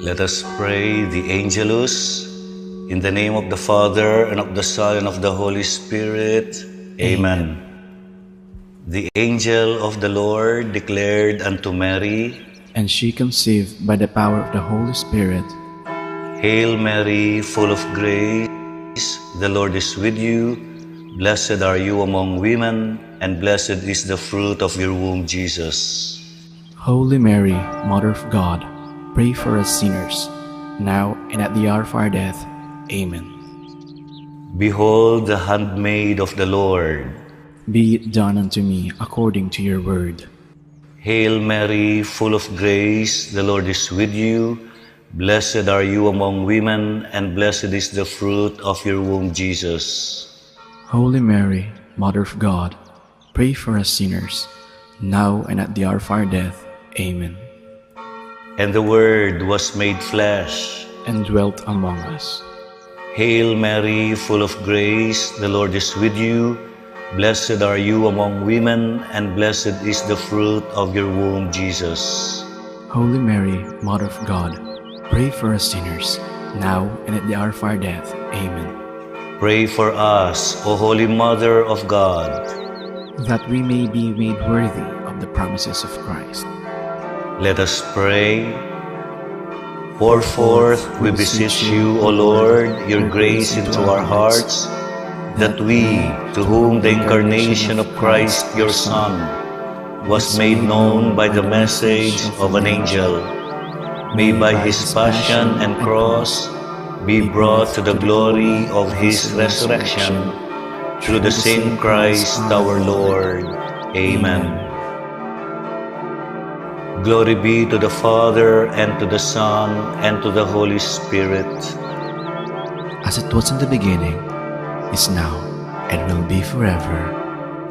Let us pray the Angelus. In the name of the Father, and of the Son, and of the Holy Spirit. Amen. The angel of the Lord declared unto Mary, and she conceived by the power of the Holy Spirit. Hail Mary, full of grace, the Lord is with you. Blessed are you among women, and blessed is the fruit of your womb, Jesus. Holy Mary, Mother of God, pray for us sinners, now and at the hour of our death. Amen. Behold the handmaid of the Lord. Be it done unto me according to your word. Hail Mary, full of grace, the Lord is with you. Blessed are you among women, and blessed is the fruit of your womb, Jesus. Holy Mary, Mother of God, pray for us sinners, now and at the hour of our death. Amen. And the Word was made flesh, and dwelt among us. Hail Mary, full of grace, the Lord is with you. Blessed are you among women, and blessed is the fruit of your womb, Jesus. Holy Mary, Mother of God, pray for us sinners, now and at the hour of our death. Amen. Pray for us, O Holy Mother of God, that we may be made worthy of the promises of Christ. Let us pray. Pour forth, we beseech you, O Lord, your grace into our hearts, that we, to whom the incarnation of Christ your Son was made known by the message of an angel, may by his passion and cross be brought to the glory of his resurrection, through the same Christ our Lord. Amen. Glory be to the Father, and to the Son, and to the Holy Spirit. As it was in the beginning, is now, and will be forever.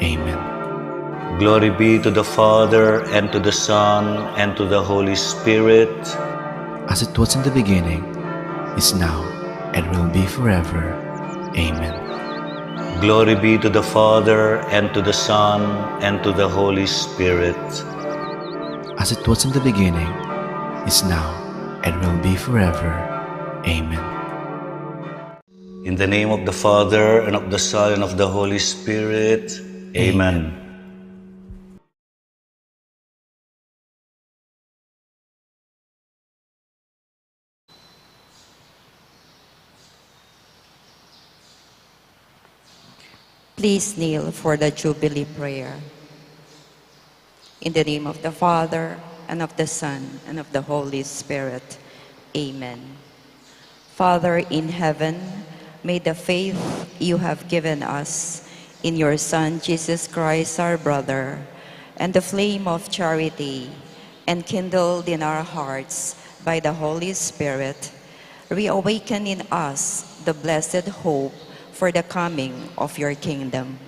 Amen. Glory be to the Father, and to the Son, and to the Holy Spirit. As it was in the beginning, is now, and will be forever. Amen. Glory be to the Father, and to the Son, and to the Holy Spirit. As it was in the beginning, is now, and will be forever. Amen. In the name of the Father, and of the Son, and of the Holy Spirit. Amen. Please kneel for the Jubilee prayer. In the name of the Father, and of the Son, and of the Holy Spirit. Amen. Father in heaven, may the faith you have given us in your Son, Jesus Christ, our brother, and the flame of charity enkindled in our hearts by the Holy Spirit, reawaken in us the blessed hope for the coming of your kingdom.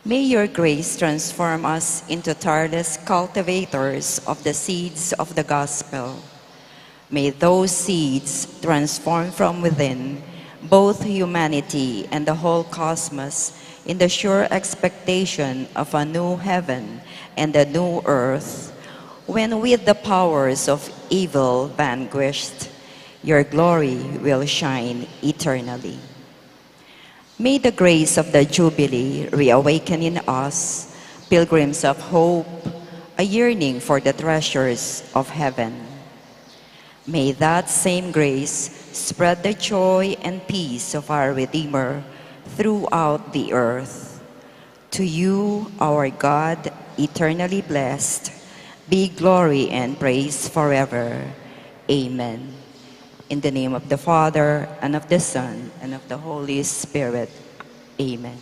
May your grace transform us into tireless cultivators of the seeds of the gospel. May those seeds transform from within both humanity and the whole cosmos in the sure expectation of a new heaven and a new earth, when with the powers of evil vanquished, your glory will shine eternally. May the grace of the Jubilee reawaken in us, pilgrims of hope, a yearning for the treasures of heaven. May that same grace spread the joy and peace of our Redeemer throughout the earth. To you, our God, eternally blessed, be glory and praise forever. Amen. In the name of the Father, and of the Son, and of the Holy Spirit. Amen.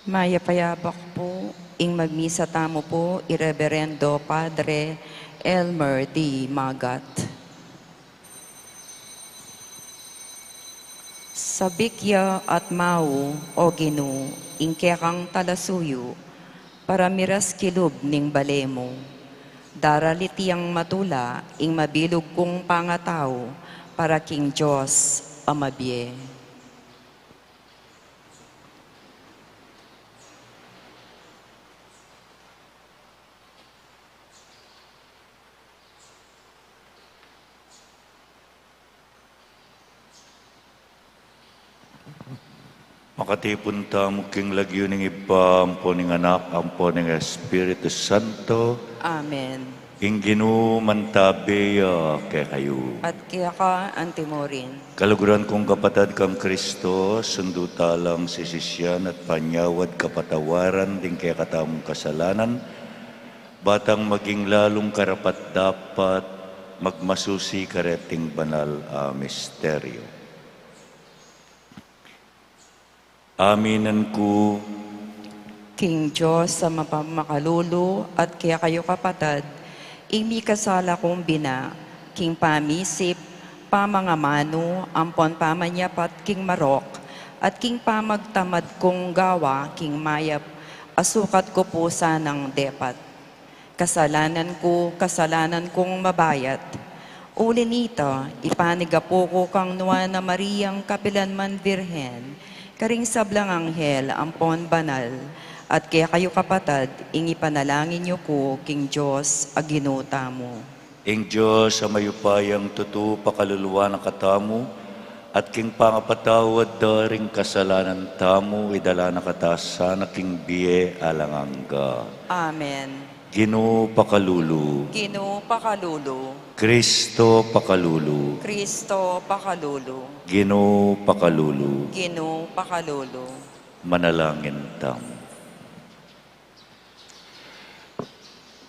Maya payabak po, ing magmisa tamo po, Ireverendo Padre Elmer D. Magat. Sa bikya at mau o ginu, ingkekang talasuyo, para miras kilub ning balemo. Daralitiyang matula, ing mabilog kong pangataw, para king Diyos amabye. Makatipon tamo king lagyo ning iba, ampo ning anak, ampo ning Espiritu Santo, Amen. ing Ginoo mantabi kay kayo. At kaya ka, Antimorin. Kaluguran kong kapatid kam Kristo, sundo talang si sisyan at panyawad kapatawaran din kaya katamong kasalanan, batang maging lalong karapat dapat magmasusi kareting banal a misteryo. Aminan ko, King Diyos sa mapamakalulu at kaya kayo kapatid, imi kasala kong bina, King pamisip, pamangamano, ampon pamanyapat King Marok, at King pamagtamad kong gawa, King Mayap, asukat ko po sanang depat. Kasalanan kong mabayat. Uli nito, ipanigapo ko kang nuwa na Mariyang Kapilanman Birhen, karing sablang anghel, ampon banal, at kaya kayo kapatid, ingi panalangin niyo ko, King Diyos, aginuta mo. ing Diyos sa mayupayang tutu pakaluluwa ng katamu, at king pangapatawad daring kasalanan tamu, idala na katasa na king biye alangangga. Amen. Ginoo pakalulu, Ginoo pakalulu, Kristo pakalulu, Kristo pakalulu, Ginoo pakalulu, Ginoo pakalulu. manalangin tamu.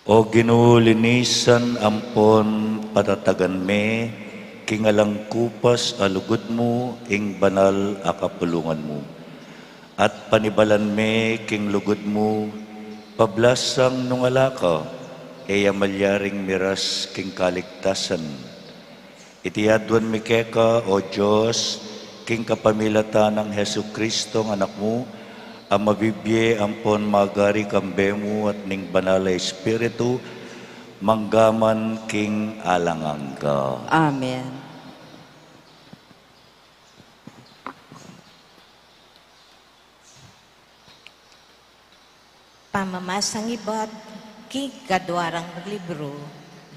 O Ginoo linisan ampon patatagan me, kingalang kupas alugod mo, ing banal akapulungan mo. At panibalan me, king lugod mo, pablasang nungalaka, e amalyaring miras king kaligtasan. Itiyadwan mi keka, O Diyos, king kapamilata ng Hesu Kristo ng anak mo, ang mabibye ampon magari kambe mo at ning banal Espiritu, manggaman king alangangga. Amen. Pamamasang iba't king kadwarang libro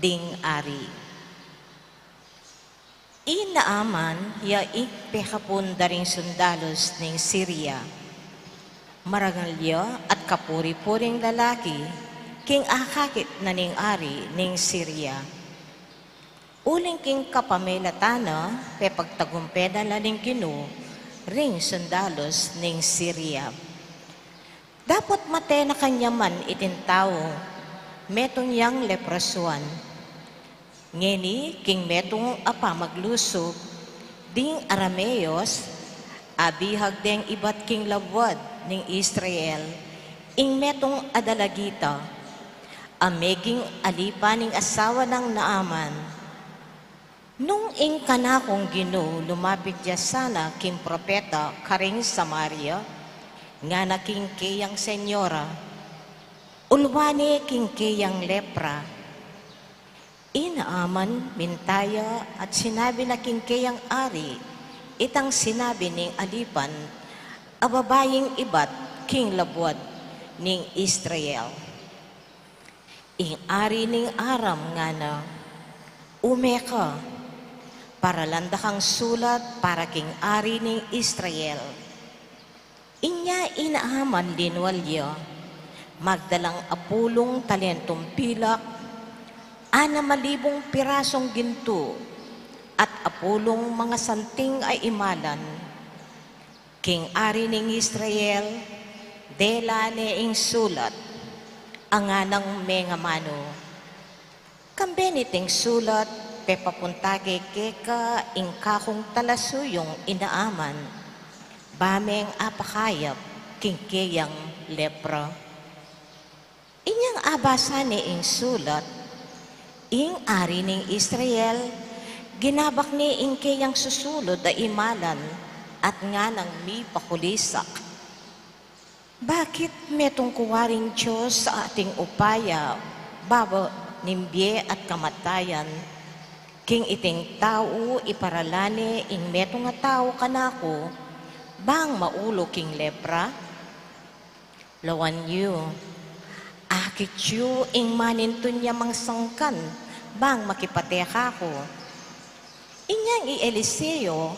ding ari. Inaaman ya ikpekapun daring sundalos ning Syria. Marangalya at kapuri-puring lalaki king akakit na ning ari ning Syria. Uling king kapamilatana pepagtagumpeda na ning Ginoo ring sundalos ning Syria. Dapat mate na kanya man itintao, metong yang leprasuan. Ngeni, king metong apamaglusog, ding Arameos, abihag ding ibat king labwad ning Israel, ing metong adalagita, ameging alipa ning asawa ng Naaman. Nung ing kanakong Ginoo lumapit niya sana king propeta karing Samaria, nga na king kayang senyora, ulwane king kayang lepra. Inaaman, mintaya, at sinabi na king kayang ari, itang sinabi ning alipan, ababaying ibat king labwad ning Israel. Ing ari ning Aram nga na, umeka, para landa kang sulat para king ari ning Israel. Inya inaaman linwalya, magdalang apulong talentong pilak, 6,000 pirasong ginto, at apulong mga santing ay imalan. King ari ning Israel, dela ne ing sulat, anganang mengamano. Kambeniting sulat, pepapuntage keka ing kakong talasuyong inaaman, bameng apakayap kingkeyang lepra. Inyang abasa ni ing sulat, ing ari ning Israel, ginabak ni ing keyang susulod da imalan at nga nang mi pakulisak. Bakit metong kuwaring Diyos sa ating upaya, baba nimbye at kamatayan, king iting tao iparalane ing metong nga tao kanako, bang maulo king lepra? Lawan yu, akit yu ing manintun niya mang sangkan, bang makipateha ko. Inyang i Eliseo,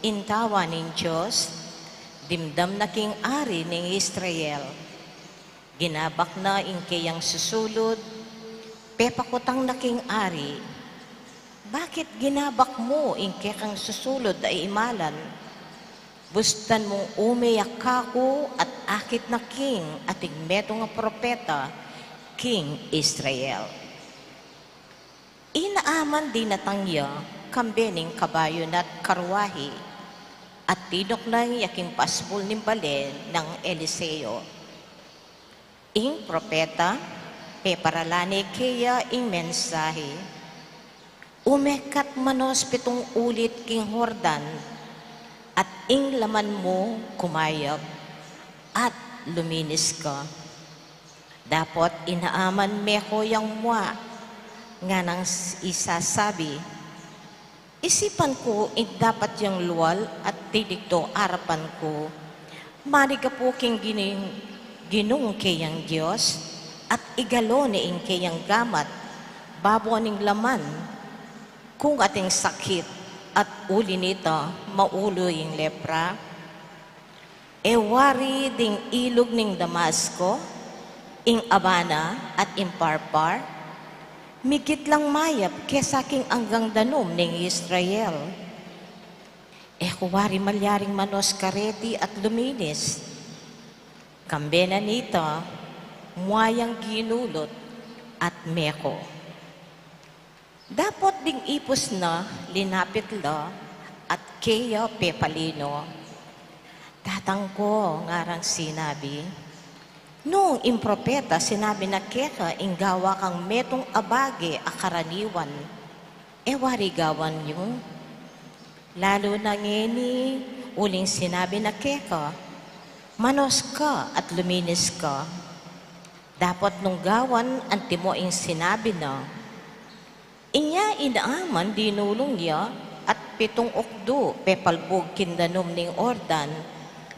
intawa ning Diyos, dimdam na king ari ng Israel. Ginabak na inkeyang susulod, pepakutang na king ari. Bakit ginabak mo inkekang susulod ay imalan? Bustan mong umiyak kako at akit na king ating meto nga propeta, King Israel. Inaaman din natangya kambening kabayo na't karwahi at tinok ng yaking paspul ng balen ng Eliseo. Ing propeta, peparalani kaya ing mensahe, umekat manos 7 ulit king Hordan, at ing laman mo kumayab, at luminis ka. Dapat inaaman meko yang mua, nga nang isasabi, isipan ko dapat yang luwal at tidikto arapan ko, maniga po king ginung kayang Diyos, at igalo ni ing kayang gamat, babo ning laman, kung ating sakit, at uli nito, maulo yung lepra. Ewari ding ilog ning Damasco, ing Abana at imparpar, migit lang mayap kesa king anggang danom ning Israel. Kuwari malyaring manos kareti at luminis. Kambena nito, muayang ginulot at meko. Dapat ding ipos na, linapit la, at kaya pepalino. Tatang ko ngarang sinabi, nung impropeta sinabi na keka inggawa kang metong abage akaraniwan, wari gawan yung. Lalo na ngeni, uling sinabi na keka, manos ka at luminis ka. Dapat nung gawan antimo ing sinabi na, inya inaaman dinulong niya at 7 okdo pepalbog kindanom ning Ordan,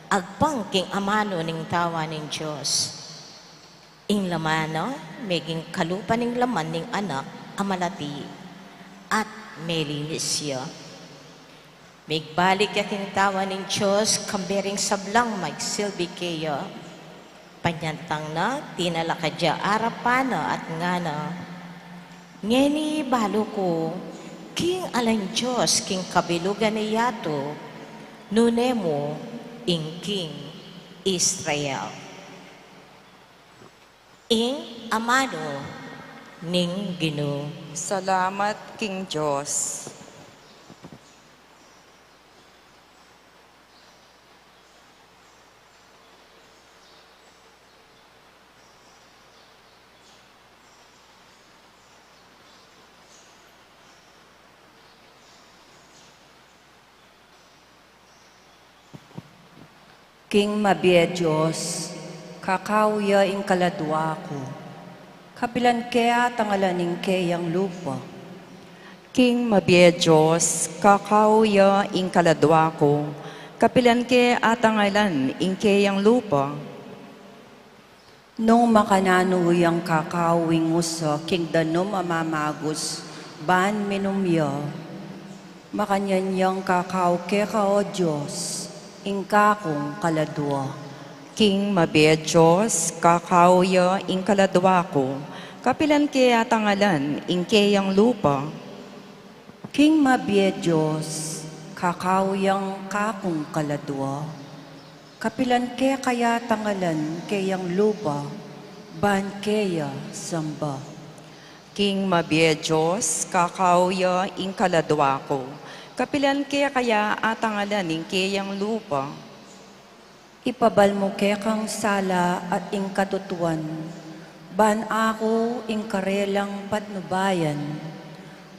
agpang king amano ning tawa ning Diyos. Ing lamano, meging kalupa ning laman ning anak, amalati, at melinis siya. Migbalik yaking tawa ning Diyos, kambering sablang magsilbi kaya, panyantang na, tinalakadya arapana at ngana, ngeni balo ko, king alang Diyos, king kabilugan ni yato, nunemo, ing King Israel. Ing amano, ning Ginoo. Salamat, King Diyos. King mabie Diyos, kakawya ing kaladwa ko, kapilan kaya tangalaning kayang lupa. King mabie Diyos, kakauya ing kaladwa ko, kapilan ke atangalan ing kayang lupa. Nung makananuyang kakawing usa, king danom amamagos, ban minumya, makanyanyang kakaw ke kao Diyos, ing kakong kaladwa. King mabie Diyos, kakauya ing kaladwa ko, kapilan ke atangalan ing kayang lupa. King mabie Diyos, kakawiyang kakong kaladwa, kapilan ke kaya tangalan kayang lupa, ban kaya samba. King mabie Diyos, kakauya ing kaladwa ko, kapilan ke kaya atangalan ing kayang lupa. Ipabal mo ke kang sala at ing katutuan, ban ako ing karelang patnubayan,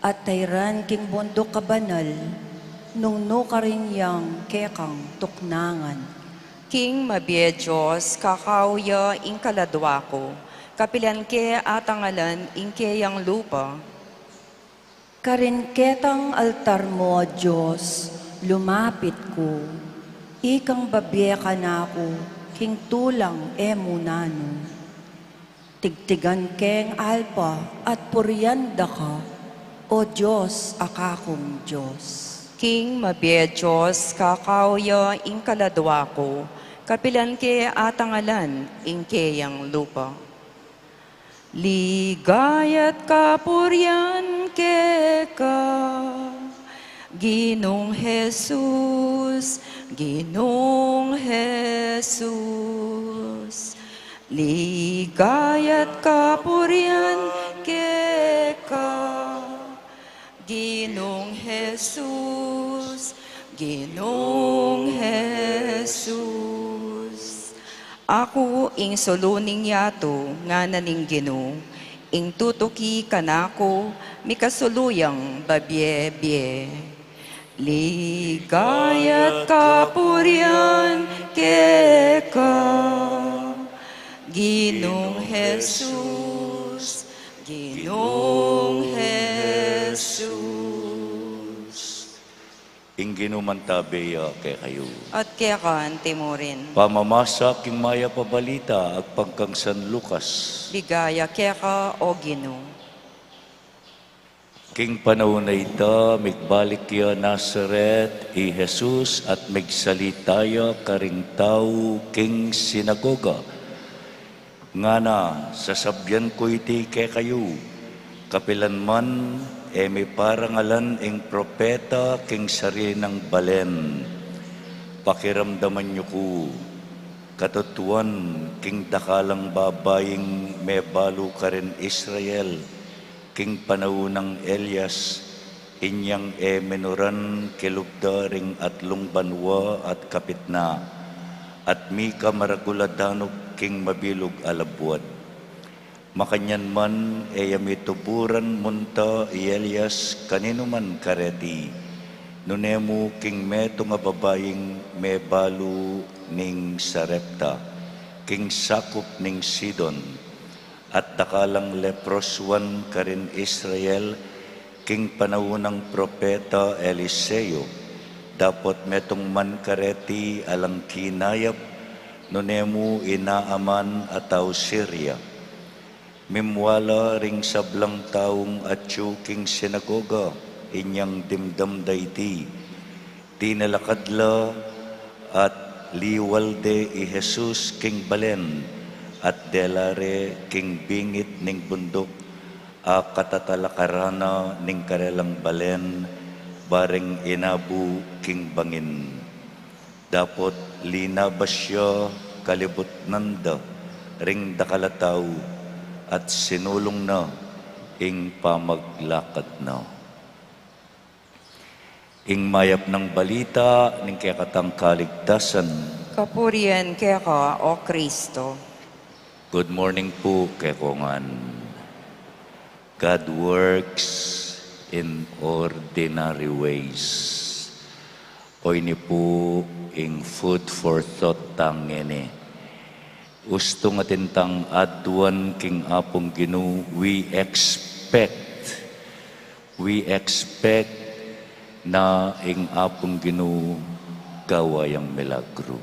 at tayran king bundok kabanal, nung no karinyang ke kang tuknangan. King mabie Diyos, kakauya ing kaladwa ko, kapilan ke atangalan ing kayang lupa. Karinketang altar mo, Diyos, lumapit ko. Ikang babye ka na ako, king tulang emunano. Tigtigan keng alpa at puryanda ka, o Diyos, akakong Diyos. King mabiyediyos kakauya ing kaladwa ko, kapilan ke atangalan ing keyang lupa. Ligayat kapuryan ke ka, Ginong Jesus, Ginong Jesus. Ligayat kapuryan ke ka, Ginong Jesus, Ginong Jesus. Ako ing suluning yato nga naning Ginoo, ing tutuki kanako mikasuluyang babye-bye. Ligayat kapurian ke ka, Ginong Jesus, Ginong Jesus. Ingino mantabeya kay kayo. At kaya kan timurin, Pamamasa king maya pabalita ag pagkang San Lucas. ligaya kaya ka o Ginoo. King panahon na ita, migbalik ya Nazaret, i Jesus at migsalitaya karing tao king sinagoga. Nga na, sasabyan ko iti kay kayo, kapilan man, may parangalan ing propeta king sari ng balen. Pakiramdaman niyo ko, katutuan king dakalang babaying may balo ka rin Israel, king panahon ng Elias, inyang menoran kilugdaring atlong banwa at kapitna, at mi kamaraguladanog king mabilog alabwad. Makanyan man mituburan munta Elias kanino man kareti, nunemo king meto nga babaying may balo ning Sarepta, king sakop ning Sidon, at dakalang leproswan karin Israel, king panahon ng propeta Eliseo, dapat metong man kareti alang kinayap, nunemo inaaman ataw Syria. Mimwala ring sablang taong atyo king sinagoga, inyang dimdam dayti, tinalakadla at liwalde i Jesus king balen, at delare king bingit ning bundok, a katatalakarana ning karelang balen, bareng inabu king bangin. Dapot linabas siya kalibot nanda, ring dakalataw, at sinulong na ing pamaglakad na. Ing mayap ng balita ning kayakatang kaligtasan. Kapurian kaya ka o Kristo. Good morning po kay Kongan. God works in ordinary ways. O ini po ing food for thought tangene. Gusto nga tintang adwan king apong Ginoo, we expect na ing apong Ginoo gawayang milagro.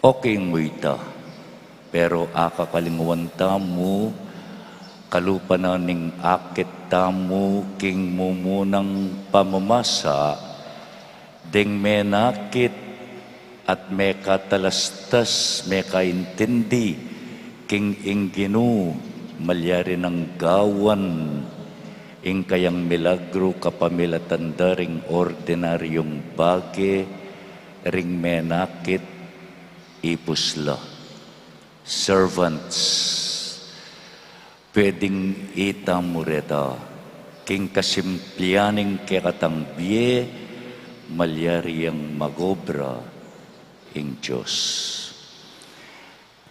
Okay mo ita, pero akakalingwan tamo, kalupa na ning akit tamo king mumunang pamamasa, ding menakit at may katalastas, may kaintindi, king Ginoo malyari ng gawan, ing kayang milagro kapamilatan daring ordinaryong bage, ring menakit, ipusla. Servants, pwedeng itamureta, king kasimplianing kekatang biye, malyari ang magobra, ing Diyos.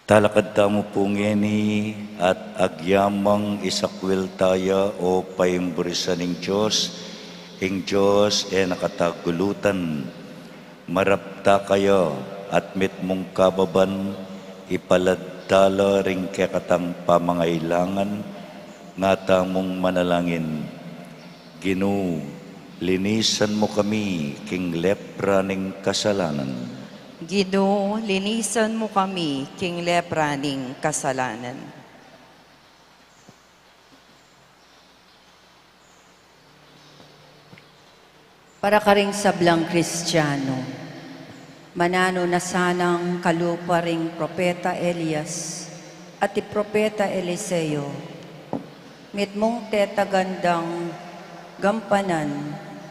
Talakad tamo po ngeni at agyamang isakwil taya o paimburisan ing Diyos, ing Diyos nakatagulutan, marapta kayo at mitmong kababan, ipaladala ring kekatang pamangailangan, nga tamong manalangin. Ginoo, linisan mo kami king lepra ning kasalanan. Ginoo, linisan mo kami king lepra ning kasalanan. Para ka ring sablang Kristiyano, manano na sanang kalupa ring Propeta Elias at ti Propeta Eliseo, ngit mong tetagandang gampanan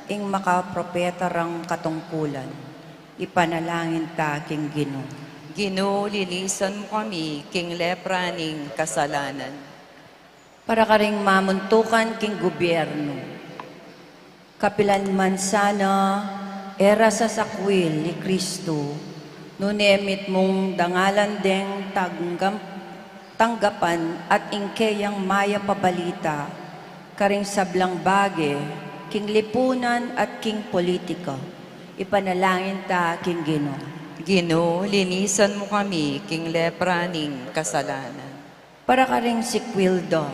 ing makapropeta rang katungkulan, ipanalangin ta king Ginoo. Ginoo, linisan mo kami, king lepra ning kasalanan. Para ka ring mamuntukan king gobyerno, kapilan man sana era sa sakwil ni Kristo, nunemit mong dangalan deng tanggapan at ingkeyang maya pabalita, karing sablang bage, king lipunan at king politika, ipanalangin ta king Ginoo. Ginoo, linisan mo kami, king lepra ning kasalanan. Para ka ring sikwildo,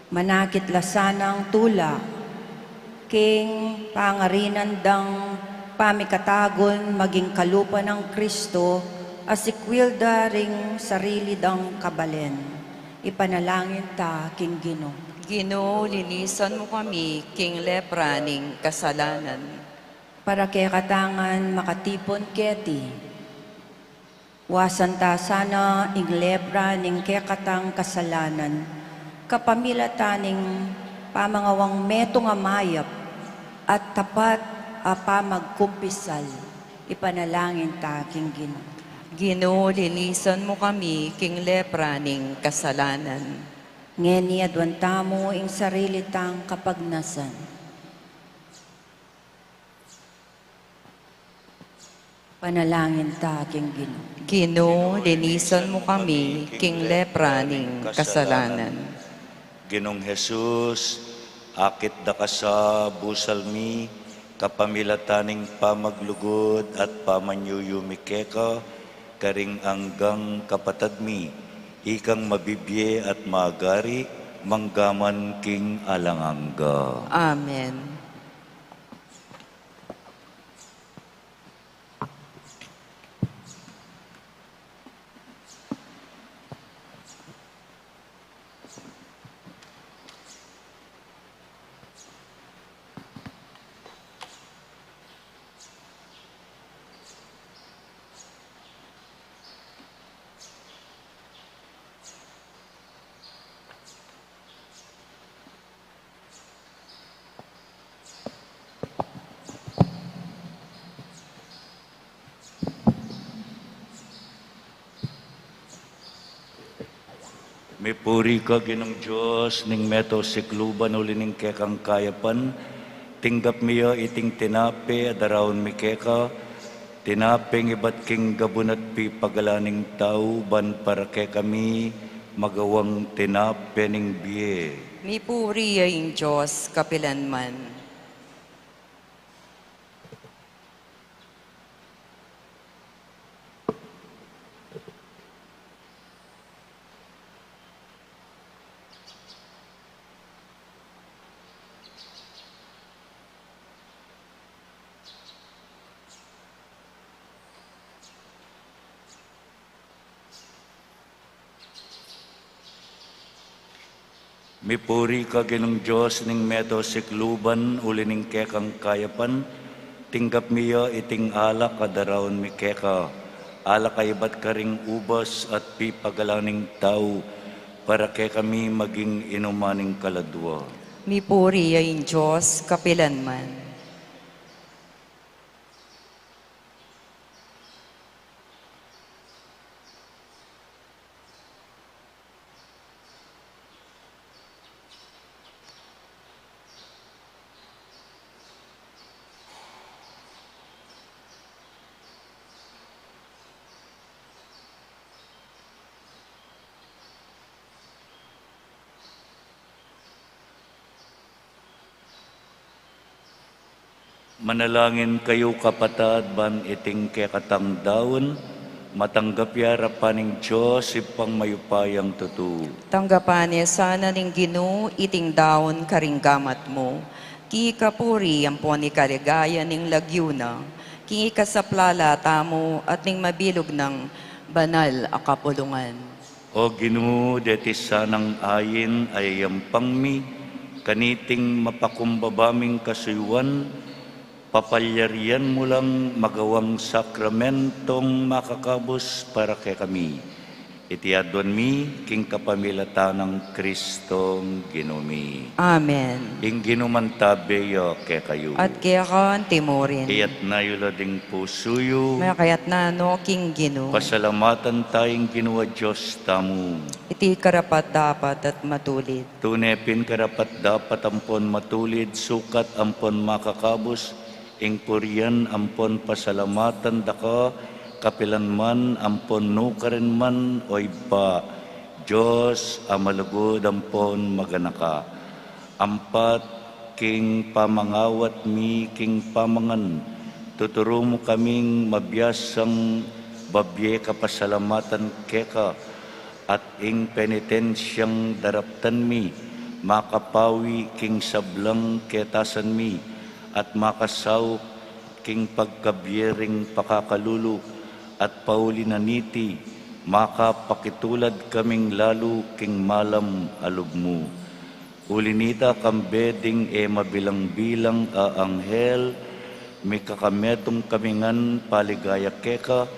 manakit lasanang tula, king pangarinan dang pamikatagon maging kalupa ng Kristo, asikwilda ring sarili dang kabalen, ipanalangin ta king Ginoo. Ginoo, linisan mo kami, king lepra ning kasalanan. Para kay katangan makatipon keti, wasan ta sana ing lepra ning kekatang kasalanan, kapamilataning pamangawang meto nga mayap at tapat pamagkumpisal, ipanalangin ta king Ginoo. Ginoo, linisan mo kami, king lepra ning kasalanan. Ngeni adwan tamo ing sarili tang kapagnasan. Panalangin ta king Ginoo. Ginoo, linisan mo kami, king lepra ning kasalanan. Ginong Jesus, akit da ka sa busalmi, kapamilataning pamaglugod at pamanyuyumikeka, karing anggang kapatadmi, ikang mabibye at magari, manggaman king alangangga. Amen. May puri ka ginong Diyos, ning meto sikluban uli ning kekang kayapan, tinggap miya iting tinape, adaraon mi keka, tinapeng ibat king gabunat pi pagalaning tao, ban para ke kami, magawang tinape ning biye. Mi puri ang Diyos, kapilanman. Mi puri ka ginong Diyos ning meto sikluban uli ning kekang kayapan, tinggap miya iting alak kadaraon mi keka, alak kaibat karing ubas at pipagalaning tao, para ke kami maging inumaning kaladwa. Mi puri ang Diyos, kapilanman. Manalangin kayo kapatad, ban iting kekatang daon, matanggap yara paning Diyos ipang mayupayang tutu. Tanggapan niya sana ning Ginoo, iting daon karinggamat mo. Ki kapuri ang po ni kaligaya ning lagyuna, ki kasaplala tamo at ning mabilog ng banal a kapulungan. O Ginoo, deti sanang ayin ay yampang mi, kaniting mapakumbabaming kasuywan, Papalyarian mo lang magawang sakramentong makakabos para kay kami. Itiadwan mi, king kapamilata ng Kristong ginumi. Amen. Ing ginumantabeyo kay kayo. At kaya ka timorin. Iyat na yula ding pusuyo. May kayat na no king gino. Pasalamatan tayong ginawa Diyos tamu. Iti karapat dapat at matulid. Tunepin karapat dapat ampon matulid, sukat ampon makakabos, ing purian ampon pasalamatan daka, kapilan man ampon nukaren man o iba, Diyos amalugod ampon maganaka. Ampat king pamangawat mi king pamangan, tuturo mo kaming mabiyasang babye kapasalamatan keka, at ing penitensyang daraptan mi, makapawi king sablang ketasan mi, at makasaw king pagkabyering pakakalulu, at pauli na niti, makapakitulad kaming lalo king malam alugmo. Ulinita kambeding mabilang-bilang a anghel, may kakametong kamingan paligaya keka,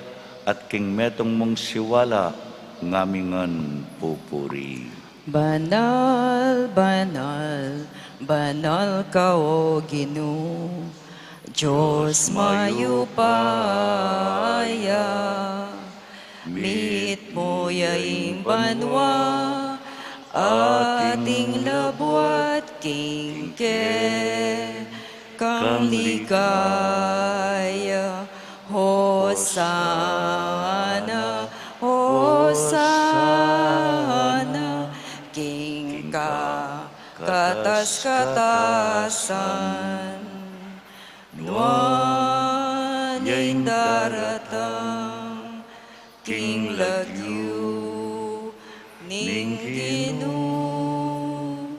at king metong mong siwala, ngamingan pupuri. Banal, banal, banal ka o Ginoo, Diyos mayupaya, mit mo yaing banwa, ating labuat king kang ligaya, Hosana, Hosana, king katas-katasan, nuan yung daratang, king lagyu, ning Ginoo,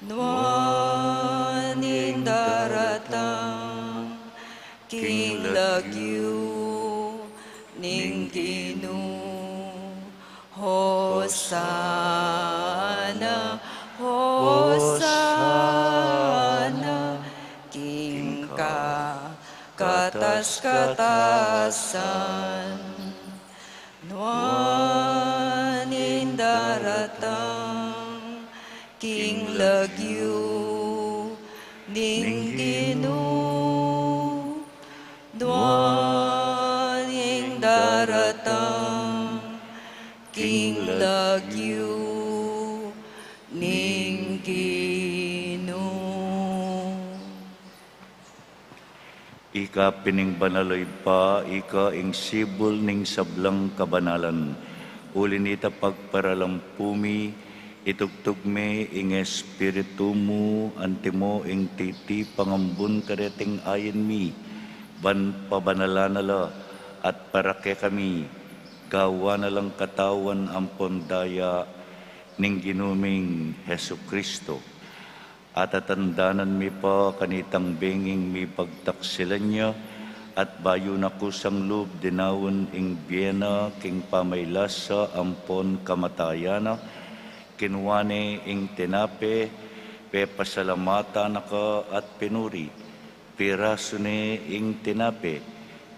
nuan yung daratang, king lagyu, ning Ginoo, Hosana, Hosana, king katas-katasan, nuan yung daratang, king lagyu, ning Ginoo, nuan yung daratang, king lagyu, ning Ginoo. Ika pining banaloy pa, ika ing sibol ning sablang kabanalan. Ulinita pagparalampumi, itugtog me ing espiritu mo, antimo ing titi pangambun kareting ayin mi, ban pabanala at parake kami, gawa na lang katawan ampon daya, ning ginuming Hesu Kristo. At atandanan mi pa kanitang benging mi pagtaksilan niya, at bayo na kusang loob dinawon ing Biena king pamaylasa ampon kamatayana, kinwane ing tinape, pe pasalamata naka at pinuri, pirasune ing tinape,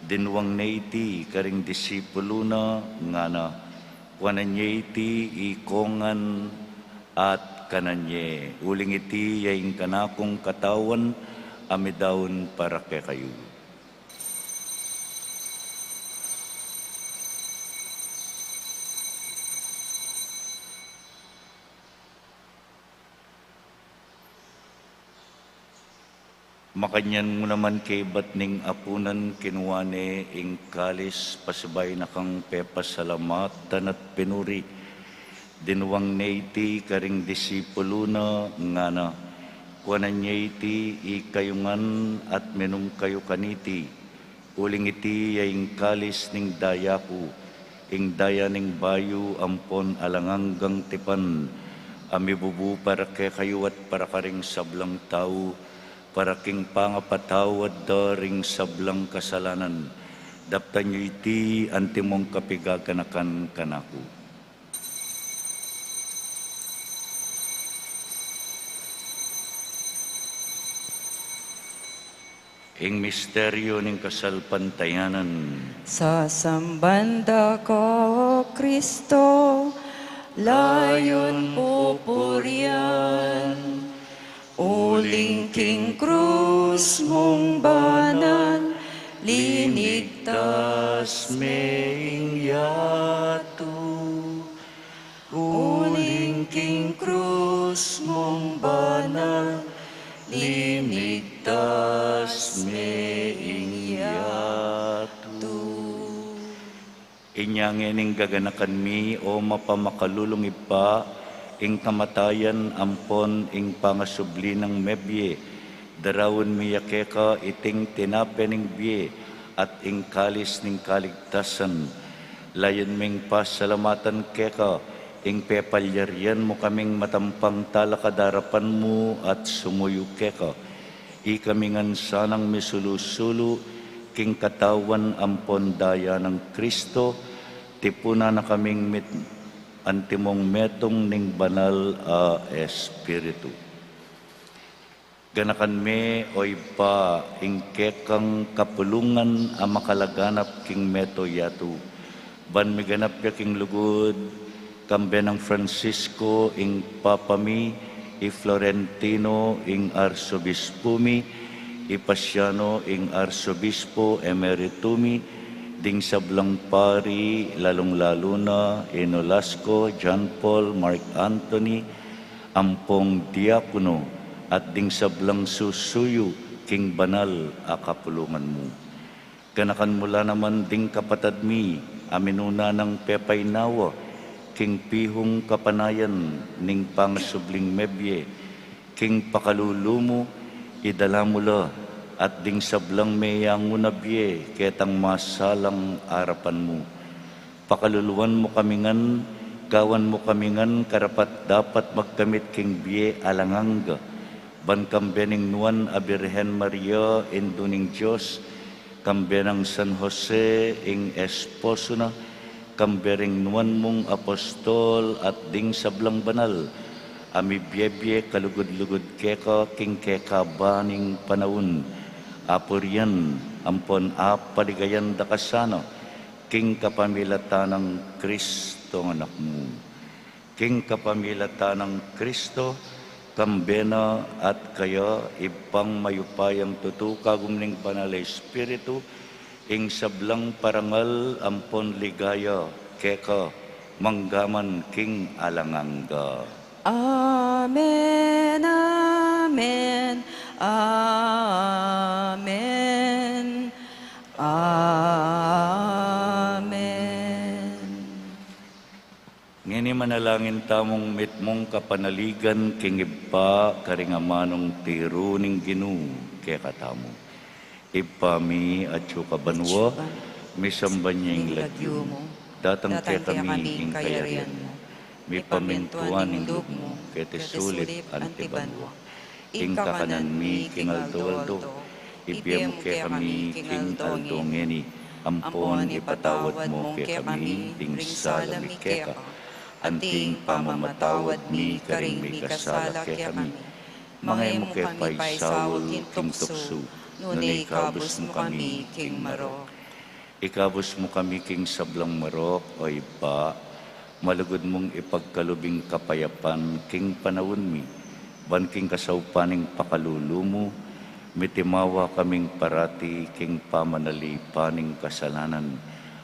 dinwang na iti karing disipulo na ngana, wananye iti ikongan at kananye, uling iti yaing kanakong katawan, amidawon para kay kayo. Makanyan mo naman kay batning apunan kinuwane ing kalis pasabay na kang pepasalamatan at pinuri, dinwang neiti karing disipulo na ngana, kuanan niya iti ikayungan at menum kayo kaniti, uling iti yaing kalis ning dayaku, ing daya ning bayu ampon alanganggang tipan, amibubu para kay kayo at para karing sablang tao, para king pangapatawad daring sablang kasalanan, daptan niyo iti antimong kapigaganakan kanako. ing misteryo ning kasalpantayanan. Sa sambanda ko, Kristo, layon pupurian. Uling king krus mong banan, linigtas meing yato. Uling king krus mong banan, linigtas meing yato. Inyangin ing gaganakan mi o mapamakalulong ipa, ing kamatayan ampon ing pangasubli ng mebye, darawon mi yakeka iting tinapen ing biye, at ing kalis ning kaligtasan. Layon ming pasalamatan keka, ing pepalyarian mo kaming matampang talakadarapan mo at sumuyo keka. Ikamingan sanang misulu-sulu, king katawan ampon daya ng Kristo, tipuna na kaming antimong metong ning banal a Espiritu. Ganakan me oy pa ing kekang kapulungan a makalaganap king meto yatu. Ban miganap ya king lugod, kambe ng Francisco ing papami, i Florentino ing arsobispumi, i Pasiano ing arsobispo emeritumi, ding sablang pari, lalong-lalo na Inolasco, John Paul, Mark Anthony, ampong diakono, at ding sablang susuyo, king banal a kapulungan mo. Ganakan mula naman ding kapatad mi, aminuna ng pepay nawa, king pihong kapanayan, ning pangasubling mebye, king pakalulumo, idala mula, at ding sablang mayang unabye, ketang masalang arapan mo. Pakaluluan mo kamingan, gawan mo kamingan, karapat dapat magkamit king biye alanganga. Ban kambening nuan a Birhen Maria, induning Diyos, kambenang San Jose, ing esposo na, kambering nuan mong apostol, at ding sablang banal, ami biyebye kalugod-lugod keka, king keka baning panahon. Apurian, ampon apaligayan da kasano, king kapamilatan ng Kristo ng anak mo. King kapamilatan ng Kristo, kambena at kaya ipang mayupayang tutukagum ning banal Espiritu, ing sablang parangal ampon ligaya, keka manggaman king alanganga. Amen, amen, amen, amen. Ngini manalangin tamong mitmong kapanaligan king ipa karingamanong tiro ning Ginoo kaya katamo. Ipami at kabanwa, misamban niya ing lagyo mo, datang kaya kami ing kayarian mo. Mi pamintuan ing lug mo, kaya sulit antibanwa. Ing kakanan mi king aldo-aldo, ipiyam kaya kami king aldo ngeni, ampon ipatawad mo kaya kami ding salami kaya ka. Anting pamamatawad mi karing mi kasala kaya kami. Mangay mo kaya pa'y Saul king tukso, nunay ikabos mo kami king marok. Ikabos mo kami king sablang marok, o iba, malugod mong ipagkalubing kapayapan king panawon mi, ban king kasaupaning pakalulumo, mitimawa kaming parati king pamanalipaning kasalanan,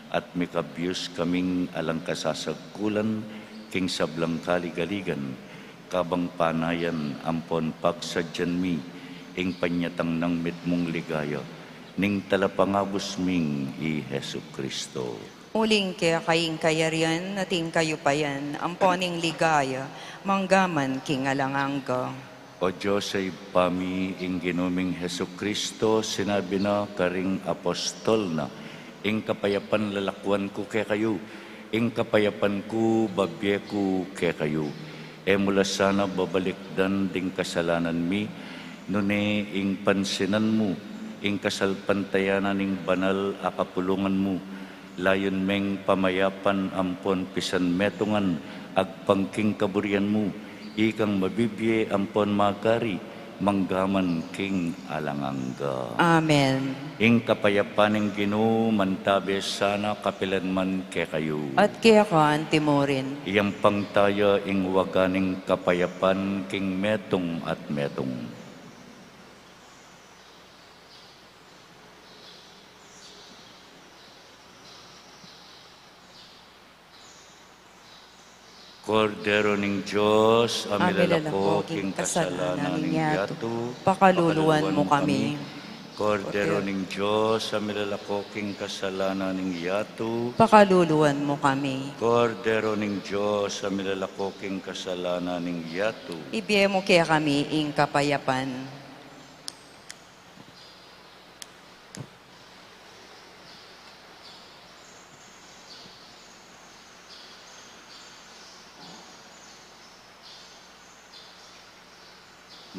at mikabyus kaming alang kasasagkulan king sablang kaligaligan, kabang panayan ampon pagsadyan mi, ing panyatang ng mitmong ligaya, ning talapangabos ming i Hesu Kristo. Uling kaya kaying kayarian, nating kayo pa yan, amponing ligaya, manggaman king alanganga. O Diyos ay pami ing ginuming Hesu Kristo, sinabi na karing apostol na, ing kapayapan lalakwan ko kaya kayo, ing kapayapan ko babye ko kaya kayo. E mula sana babalikdan ding kasalanan mi, nune ing pansinan mo, ing kasalpantayanan ing banal akapulungan mo, layon meng pamayapan ampon pisan metungan, agpangking kaburian mo, ikang mabibye ampon magari, manggaman king alangangga. Amen. Ing kapayapan ng Ginoo mantabi sana kapilan man ke kayo. At kaya kan timorin. Iyang pangtaya ing waganing kapayapan king metong at metong. Kordero ning Diyos, amilalako king kasalanan ning yato, pakaluluan mo kami. Kordero ning Diyos, amilalako king kasalanan ning yato, Pakaluluan mo kami. Kordero ning Diyos, amilalako king kasalanan ning yato. Ibiye mo kaya kami ing kapayapan.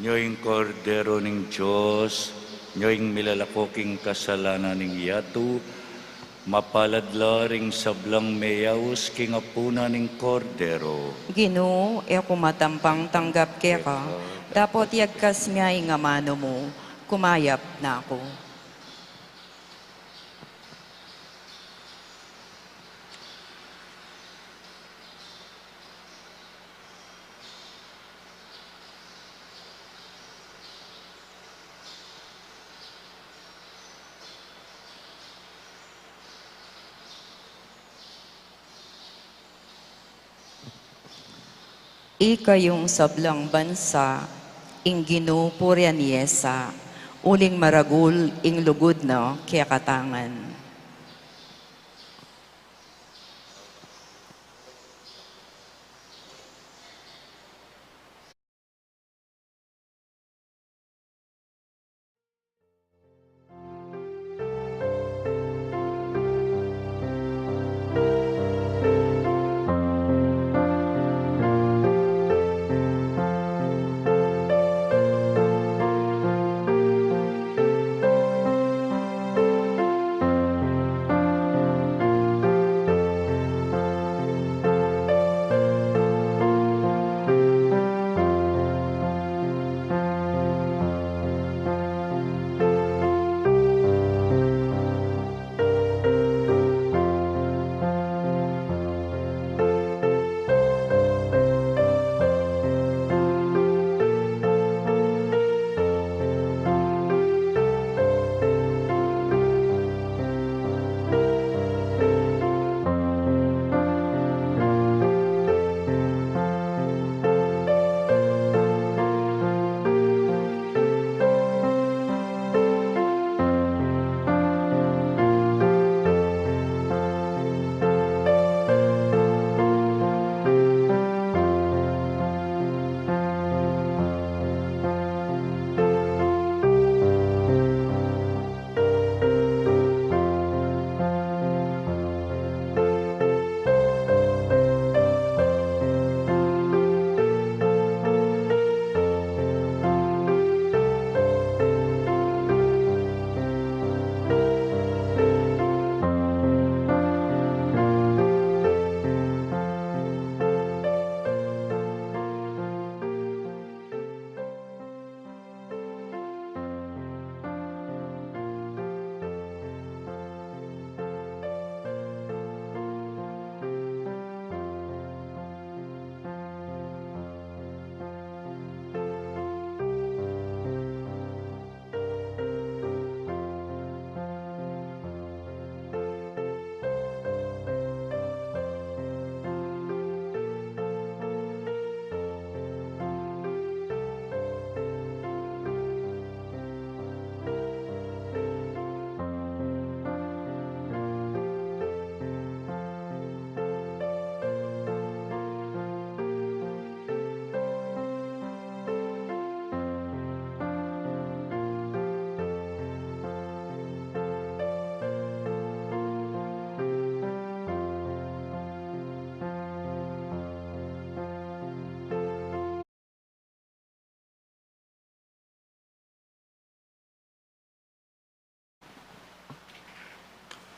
Nyoing kordero ning Diyos, nyoing milalakoking kasalanan ning yato, mapaladla ring sablang meyaws king apuna ning kordero. Ginoo, e kumatampang tanggap kaya ka. Dapat yagkas niya ing amano mo. Kumayap na ako. Ikayong sablang bansa, ing ginupurya niyesa, uling maragul ing lugod na kaya katangan.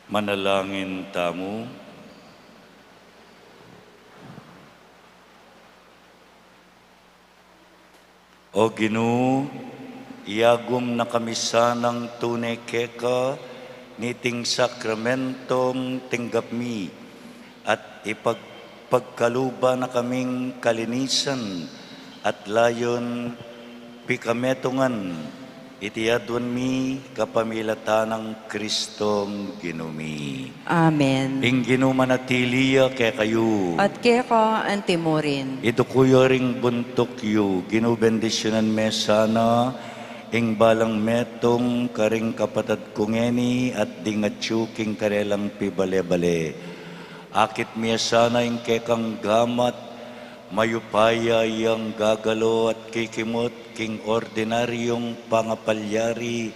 Manalangin tamo. O Ginoo, Iagum na kami sanang tunay keka, niting sakramentong tinggap mi, at ipagpagkaluba na kaming kalinisan, at layon pikametungan, itiadwan mi kapamilatan ng Kristong ginumi. Amen. Ing ginumanatiliya kay kayo. At keka antimurin. Ito kuyo ring buntok yu, ginubendisyonan me sana, ing balang metong karing kapatad kongeni at dingatyu king karelang pibale-bale. Akit miya sana ing kekang gamat, mayupaya yang gagalo at kikimot king ordinaryong pangapalyari,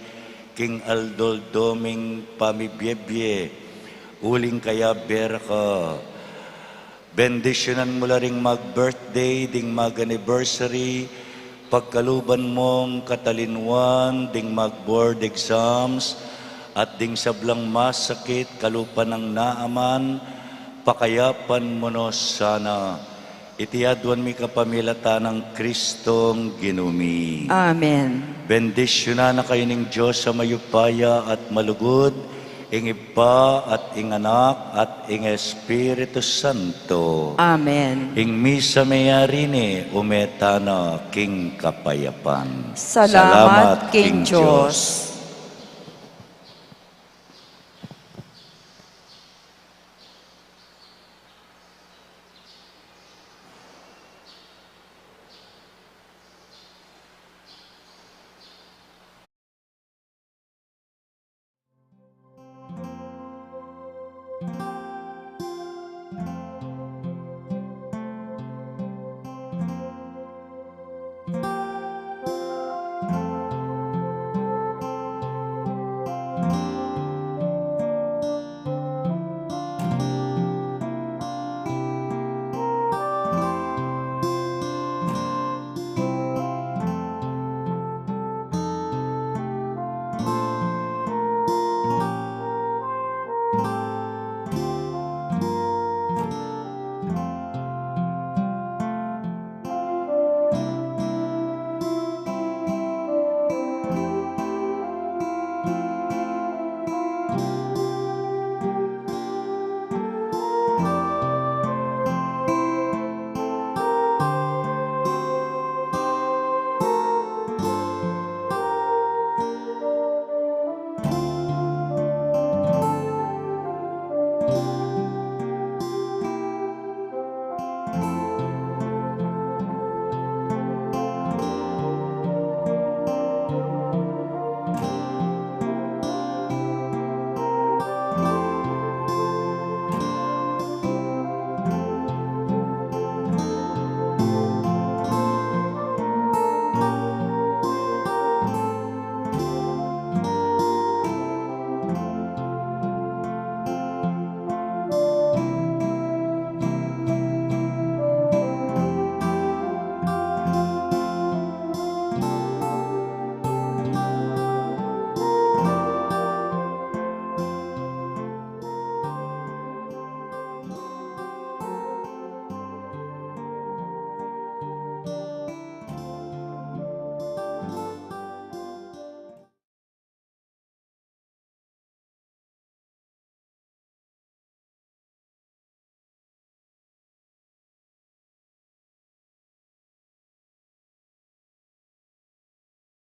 king aldoldoming pamibyebye, uling kaya berka. Bendisyonan mo la ring mag-birthday, ding mag-anniversary, pagkaluban mong katalinwan, ding mag-board exams, at ding sablang masakit, kalupan ng naaman, pakayapan mo no sana. Itiadwan mi kapamilatan ng Kristong ginumi. Amen. Bendisyonan na kayo ng Diyos sa mayupaya at malugod, ing Iba at ing Anak at ing Espiritu Santo. Amen. Ing misa mayari ni umetana king kapayapan. Salamat King Diyos.